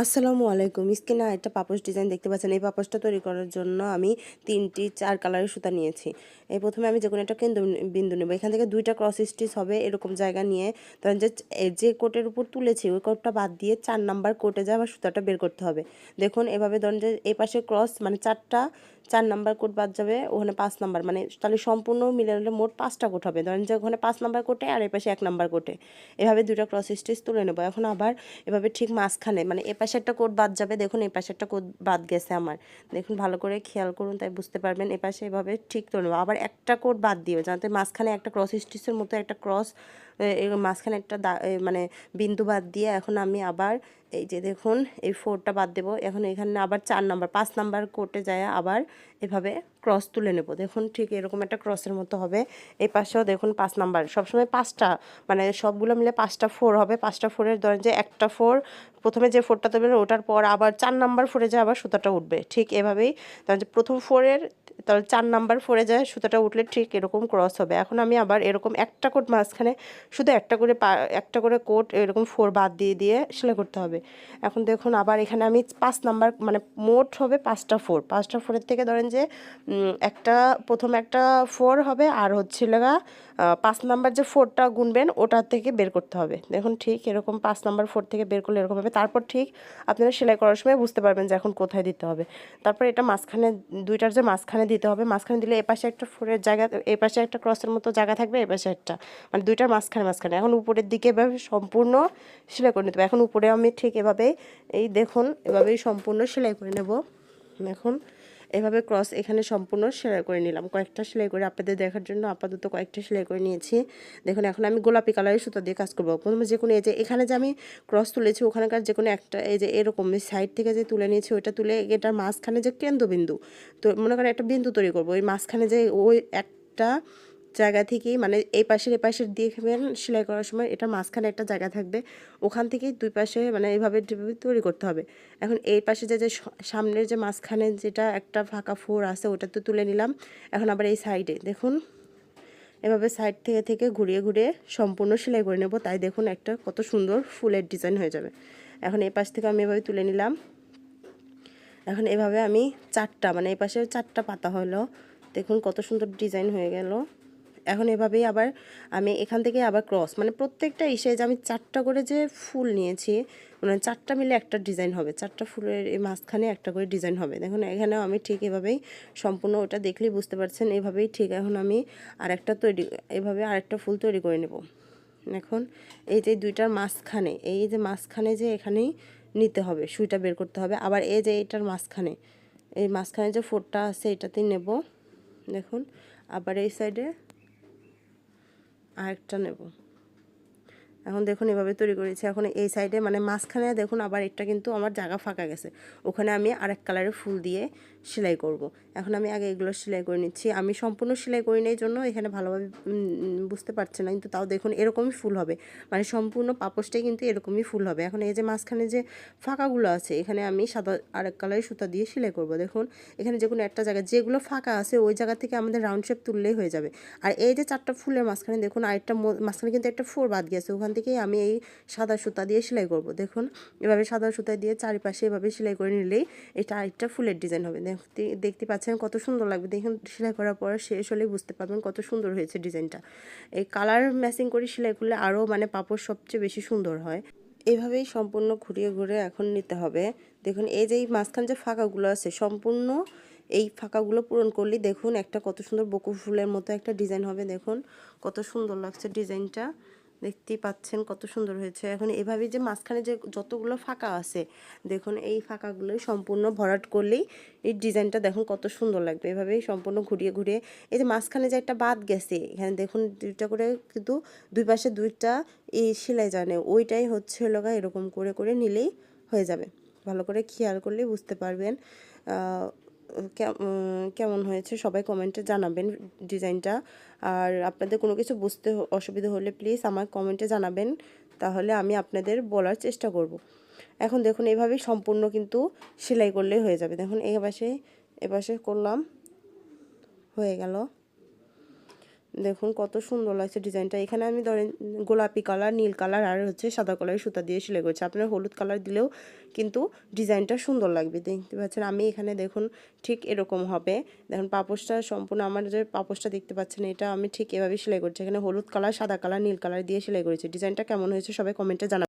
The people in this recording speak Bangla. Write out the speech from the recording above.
আসসালামু আলাইকুম। স্ক্রিনে একটা পাপোশ ডিজাইন দেখতে পাচ্ছেন। এই পাপোশটা তৈরি করার জন্য আমি ৩টি ৪ কালারের সুতা নিয়েছি। প্রথমে আমি যেকোনো একটা বিন্দু নেব। এখান থেকে ২টা ক্রস স্টিচ হবে এরকম জায়গা নিয়ে ধরেন যে কোটের উপর তুলেছি ওই কোটটা বাদ দিয়ে ৪ নাম্বার কোটে যায় আবার সুতাটা বের করতে হবে। দেখুন এভাবে ধরেন যে এই পাশে ক্রস মানে ৪ নাম্বার কোট বাদ যাবে, ওখানে ৫ নাম্বার মানে তাহলে সম্পূর্ণ মিলালে মোট ৫টা কোট হবে। ধরেন যে ওখানে ৫ নাম্বার কোটে আর এই পাশে ১ নাম্বার কোটে এভাবে ২টা ক্রস স্টিচ তুলে নেব। এখন আবার এভাবে ঠিক মাঝখানে মানে এ পাশে একটা কোট বাদ যাবে, দেখুন এই পাশে একটা কোট বাদ গেছে আমার, দেখুন ভালো করে খেয়াল করুন তাই বুঝতে পারবেন। এ পাশে এভাবে ঠিক তুলে নেব। আবার একটা কোট বাদ দিও যাতে মাঝখানে একটা ক্রস স্টিচের মতো একটা ক্রস মাঝখানে একটা মানে বিন্দু বাদ দিয়ে এখন আমি আবার এই যে দেখুন এই 4টা বাদ দেবো। এখন এখানে আবার ৪ নাম্বার ৫ নাম্বার কোটে যায় আবার এভাবে ক্রস তুলে নেব। দেখুন ঠিক এরকম একটা ক্রসের মতো হবে। এই পাশেও দেখুন ৫ নাম্বার সবসময় ৫টা মানে সবগুলো মিলে ৫টা 4 হবে। ৫টা 4-এর ধরেন যে একটা 4 প্রথমে যে 4টা দেবেন ওটার পর আবার ৪ নাম্বার 4-এ যায় আবার সুতাটা উঠবে ঠিক এভাবেই। ধরেন যে প্রথম 4-এর তাহলে ৪ নাম্বার 4-এ যায় সুতাটা উঠলে ঠিক এরকম ক্রস হবে। এখন আমি আবার এরকম একটা কোট মাঝখানে শুধু একটা করে কোট এরকম 4 বাদ দিয়ে সেলাই করতে হবে। এখন দেখুন আবার এখানে আমি ৫ নাম্বার মানে মোট হবে ৫টা 4। ৫টা 4-এর থেকে ধরেন যে একটা প্রথমে একটা 4 হবে আর হচ্ছে লাগা ৫ নাম্বার যে 4টা গুনবেন ওটা থেকে বের করতে হবে। দেখুন ঠিক এরকম ৫ নাম্বার 4 থেকে বের করলে এরকম হবে। তারপর ঠিক আপনারা সেলাই করার সময় বুঝতে পারবেন যে এখন কোথায় দিতে হবে। তারপর এটা মাঝখানে ২টার যে মাঝখানে দিতে হবে। মাঝখানে দিলে এপাশে একটা 4-এর জায়গা, এপাশে একটা ক্রসের মতো জায়গা থাকবে, এপাশে একটা মানে ২টার মাঝখানে। এখন উপরের দিকে এভাবে সম্পূর্ণ সেলাই করে নিতে হবে। এখন উপরে আমি ঠিক এভাবে এই দেখুন এভাবেই সম্পূর্ণ সেলাই করে নেব। এখন এভাবে ক্রস এখানে সম্পূর্ণ সেলাই করে নিলাম। কয়েকটা সেলাই করে আপনাদের দেখার জন্য আপাতত কয়েকটা সেলাই করে নিয়েছি। দেখুন এখন আমি গোলাপি কালারের সুতা দিয়ে কাজ করবো। প্রথমে যে কোনো এই যে এখানে যে আমি ক্রস তুলেছি ওখানকার যে কোনো একটা এই যে এরকম সাইড থেকে যে তুলে নিয়েছি ওইটা তুলে এটার মাঝখানে যে কেন্দ্রবিন্দু তো মনে করেন একটা বিন্দু তৈরি করবো ওই মাঝখানে যে ওই একটা জায়গা থেকেই মানে এই পাশের দিয়ে সেলাই করার সময় এটা মাঝখানে একটা জায়গা থাকবে, ওখান থেকেই দুই পাশে মানে এইভাবে তৈরি করতে হবে। এখন এই পাশে যে সামনের যে মাঝখানে যেটা একটা ফাঁকা 4 আছে ওটা তো তুলে নিলাম। এখন আবার এই সাইডে দেখুন এভাবে সাইড থেকে ঘুরিয়ে সম্পূর্ণ সেলাই করে নেব। তাই দেখুন একটা কত সুন্দর ফুলের ডিজাইন হয়ে যাবে। এখন এই পাশ থেকে আমি এভাবে তুলে নিলাম। এখন এভাবে আমি 4টা মানে এই পাশে 4টা পাতা হলো, দেখুন কত সুন্দর ডিজাইন হয়ে গেল। এখন এভাবেই আবার আমি এখান থেকে আবার ক্রস মানে প্রত্যেকটা ইসে যে আমি 4টা করে যে ফুল নিয়েছি মানে 4টা মিলে একটা ডিজাইন হবে। 4টা ফুলের এই মাঝখানে একটা করে ডিজাইন হবে। দেখুন এখানেও আমি ঠিক এভাবেই সম্পূর্ণ ওটা দেখলেই বুঝতে পারছেন এভাবেই ঠিক এখন আমি এভাবে আরেকটা ফুল তৈরি করে নেব। এখন এই যে দুইটার মাঝখানে এই যে মাঝখানে যে এখানেই নিতে হবে, সুইটা বের করতে হবে। আবার এই যে এইটার মাঝখানে এই মাঝখানে যে 4টা আছে এটাতেই নেব। দেখুন আবার এই সাইডে আরেকটা নেব। এখন দেখুন এভাবে তৈরি করেছি। এখন এই সাইডে মানে মাঝখানে দেখুন আবার এটা কিন্তু আমার জায়গা ফাঁকা গেছে, ওখানে আমি আরেক কালারের ফুল দিয়ে সেলাই করব। এখন আমি আগে এগুলো সেলাই করে নিচ্ছি। আমি সম্পূর্ণ সেলাই করি নাই জন্য এখানে ভালোভাবে বুঝতে পারছে না, কিন্তু তাও দেখুন এরকমই ফুল হবে মানে সম্পূর্ণ পাপোশটাই কিন্তু এরকমই ফুল হবে। এখন এই যে মাঝখানে যে ফাঁকাগুলো আছে এখানে আমি সাদা আরেক কালারের সুতা দিয়ে সেলাই করব। দেখুন এখানে যে কোনো একটা জায়গা যেগুলো ফাঁকা আছে ওই জায়গা থেকে আমাদের রাউন্ড শেপ তুললেই হয়ে যাবে। আর এই যে 4টা ফুলের মাঝখানে দেখুন আরেকটা মাঝখানে কিন্তু একটা 4 বাদ গেছে, ওখান থেকেই আমি এই সাদা সুতা দিয়ে সেলাই করব। দেখুন এভাবে সাদা সুতা দিয়ে চারিপাশে এভাবে সেলাই করে নিলেই এটা আরেকটা ফুলের ডিজাইন হবে। দেখতে পাচ্ছেন কত সুন্দর লাগবে। দেখুন সেলাই করার পর শেষ হলেই বুঝতে পারবেন কত সুন্দর হয়েছে ডিজাইনটা। এই কালার ম্যাচিং করে সেলাই করলে আরও মানে পাপড় সবচেয়ে বেশি সুন্দর হয়। এভাবেই সম্পূর্ণ ঘুরিয়ে এখন নিতে হবে। দেখুন এই যে এই মাঝখানে যে ফাঁকাগুলো আছে সম্পূর্ণ এই ফাঁকাগুলো পূরণ করলেই দেখুন একটা কত সুন্দর বকুল ফুলের মতো একটা ডিজাইন হবে। দেখুন কত সুন্দর লাগছে ডিজাইনটা, দেখতেই পাচ্ছেন কত সুন্দর হয়েছে। এখন এভাবেই যে মাঝখানে যে যতগুলো ফাঁকা আছে দেখুন এই ফাঁকাগুলোই সম্পূর্ণ ভরাট করলেই এই ডিজাইনটা দেখুন কত সুন্দর লাগবে। এভাবেই সম্পূর্ণ ঘুরিয়ে এই যে মাঝখানে যে একটা বাদ গেছে এখানে দেখুন 2টা করে কিন্তু দুই পাশে 2টা এই সেলাই জানে ওইটাই হচ্ছে লগা এরকম করে নিলেই হয়ে যাবে। ভালো করে খেয়াল করলেই বুঝতে পারবেন কেমন হয়েছে। সবাই কমেন্টে জানাবেন ডিজাইনটা। আর আপনাদের কোনো কিছু বুঝতে অসুবিধা হলে প্লিজ আমার কমেন্টে জানাবেন, তাহলে আমি আপনাদের বলার চেষ্টা করব। এখন দেখুন এভাবেই সম্পূর্ণ কিন্তু সেলাই করলেই হয়ে যাবে। দেখুন এপাশে করলাম হয়ে গেল। দেখুন কত সুন্দর লাগছে ডিজাইনটা। এখানে আমি ধরেন গোলাপি কালার, নীল কালার আর হচ্ছে সাদা কালারের সুতা দিয়ে সেলাই করেছি। আপনার হলুদ কালার দিলেও কিন্তু ডিজাইনটা সুন্দর লাগবে। দেখতে পাচ্ছেন আমি এখানে দেখুন ঠিক এরকম হবে। দেখুন পাপোশটা সম্পূর্ণ আমার যে পাপোশটা দেখতে পাচ্ছেন এটা আমি ঠিক এভাবে সেলাই করছি। এখানে হলুদ কালার, সাদা কালার, নীল কালার দিয়ে সেলাই করেছি। ডিজাইনটা কেমন হয়েছে সবাই কমেন্টে জানাবেন।